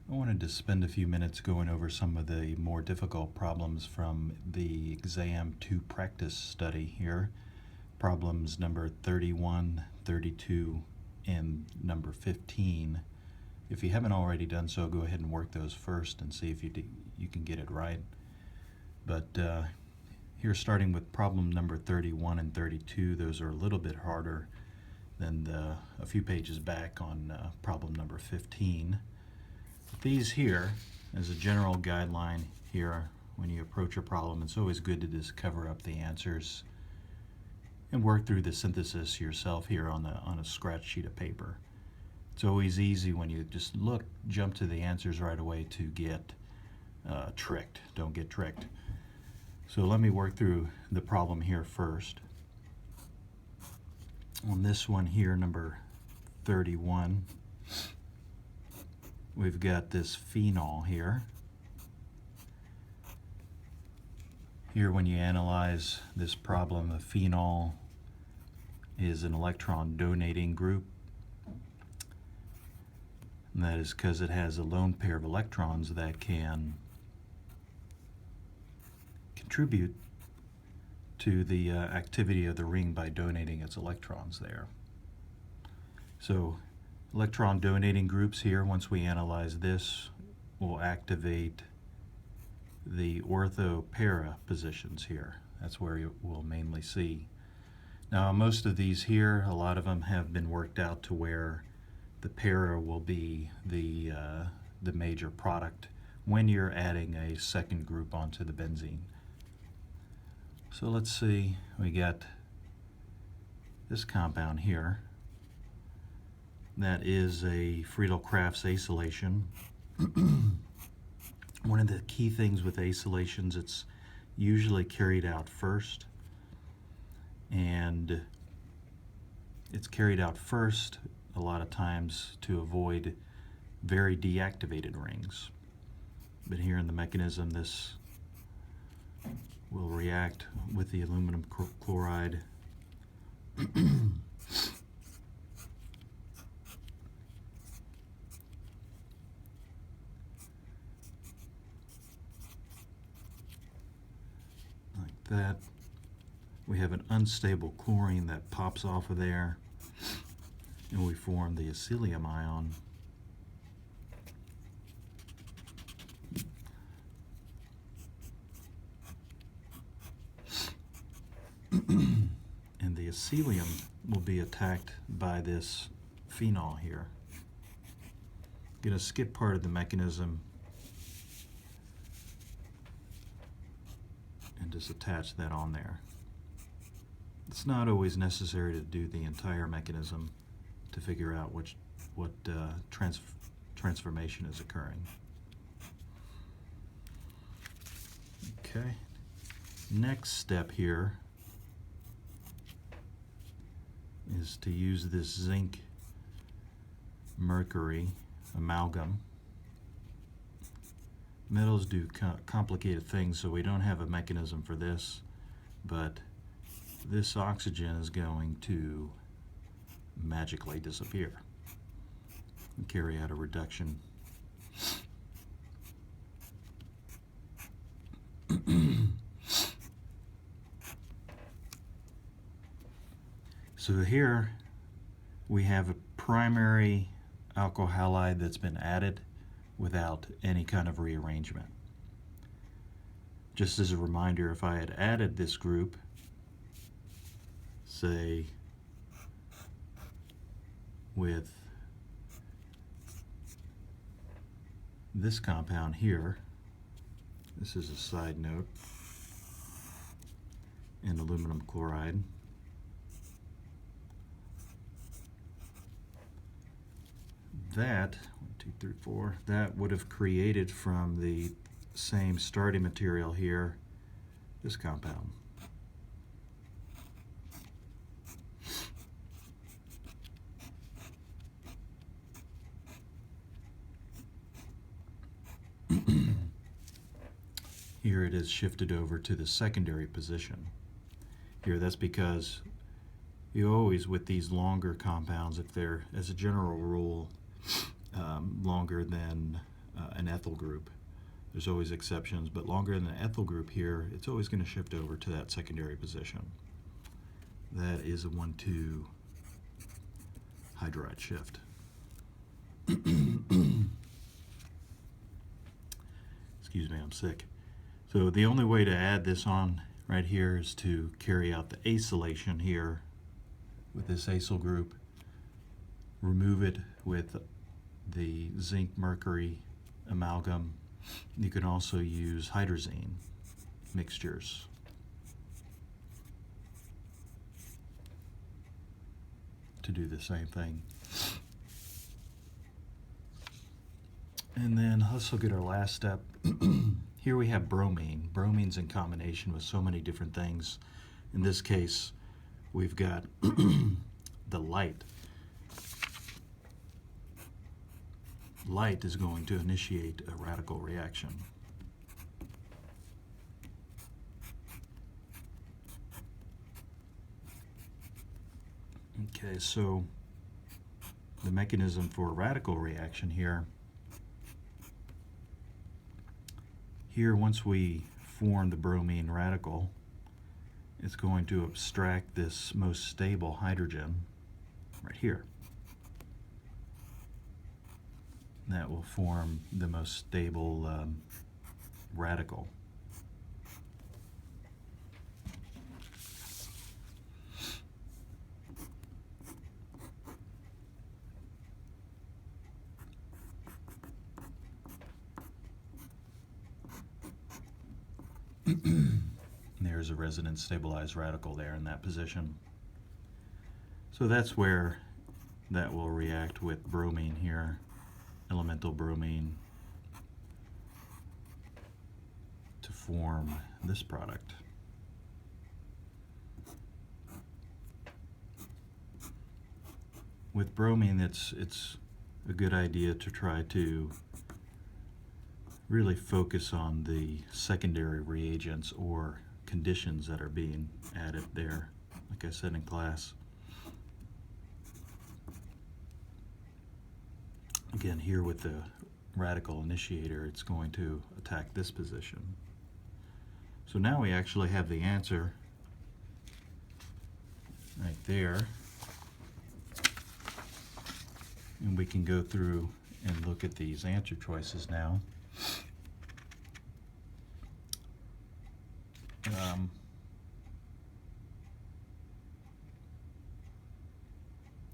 I wanted to spend a few minutes going over some of the more difficult problems from the exam 2 practice study here. Problems number 31, 32, and number 15. If you haven't already done so, go ahead and work those first and see if you can get it right. But here, starting with problem number 31 and 32, those are a little bit harder than a few pages back on problem number 15. These here, as a general guideline here, when you approach a problem, it's always good to just cover up the answers and work through the synthesis yourself here on a scratch sheet of paper. It's always easy when you just jump to the answers right away to get tricked. Don't get tricked. So let me work through the problem here first. On this one here, number 31, we've got this phenol here. Here, when you analyze this problem, a phenol is an electron donating group. And that is because it has a lone pair of electrons that can contribute to the activity of the ring by donating its electrons there. So electron donating groups here, once we analyze this, will activate the ortho-para positions here. That's where you will mainly see. Now most of these here, a lot of them have been worked out to where the para will be the major product when you're adding a second group onto the benzene. So let's see, we got this compound here. That is a Friedel-Crafts acylation. One of the key things with acylations, it's usually carried out first. And it's carried out first a lot of times to avoid very deactivated rings. But here in the mechanism, this will react with the aluminum chloride. Like that. We have an unstable chlorine that pops off of there, and we form the acylium ion. And the acylium will be attacked by this phenol here. I'm going to skip part of the mechanism and just attach that on there. It's not always necessary to do the entire mechanism to figure out what transformation is occurring. Okay, next step here is to use this zinc mercury amalgam. Metals do complicated things, so we don't have a mechanism for this, but this oxygen is going to magically disappear and carry out a reduction. So here we have a primary alkyl halide that's been added without any kind of rearrangement. Just as a reminder, if I had added this group, say with this compound here, this is a side note, and aluminum chloride, that 1, 2, 3, 4, that would have created from the same starting material here this compound. Here it is shifted over to the secondary position. Here, that's because you always, with these longer compounds, if they're, as a general rule, longer than an ethyl group. There's always exceptions, but longer than the ethyl group here, it's always going to shift over to that secondary position. That is a 1,2 hydride shift. Excuse me, I'm sick. So the only way to add this on right here is to carry out the acylation here with this acyl group, remove it with the zinc mercury amalgam. You can also use hydrazine mixtures. To do the same thing. And then let's look at our last step. Here we have bromine. Bromine's in combination with so many different things. In this case, we've got the light. Light is going to initiate a radical reaction. Okay, so the mechanism for a radical reaction here, once we form the bromine radical, it's going to abstract this most stable hydrogen right here. That will form the most stable radical. There's a resonance stabilized radical there in that position. So that's where that will react with bromine here, elemental bromine, to form this product. With bromine, it's a good idea to try to really focus on the secondary reagents or conditions that are being added there, like I said in class. Again, here with the radical initiator, it's going to attack this position. So now we actually have the answer right there. And we can go through and look at these answer choices now.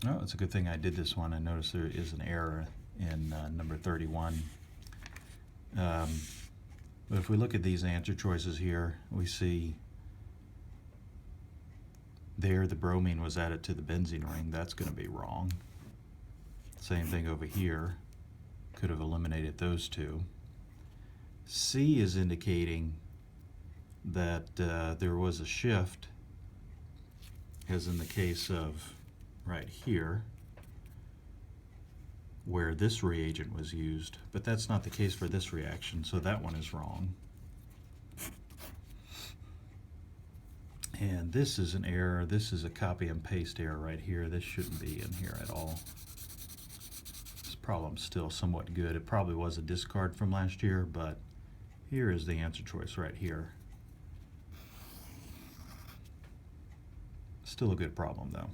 Oh, it's a good thing I did this one. I noticed there is an error in number 31. But if we look at these answer choices here, we see there the bromine was added to the benzene ring. That's going to be wrong. Same thing over here. Could have eliminated those two. C is indicating that there was a shift, as in the case of right here, where this reagent was used, but that's not the case for this reaction, so that one is wrong. And this is an error. This is a copy and paste error right here. This shouldn't be in here at all. This problem's still somewhat good. It probably was a discard from last year, but here is the answer choice right here. Still a good problem though.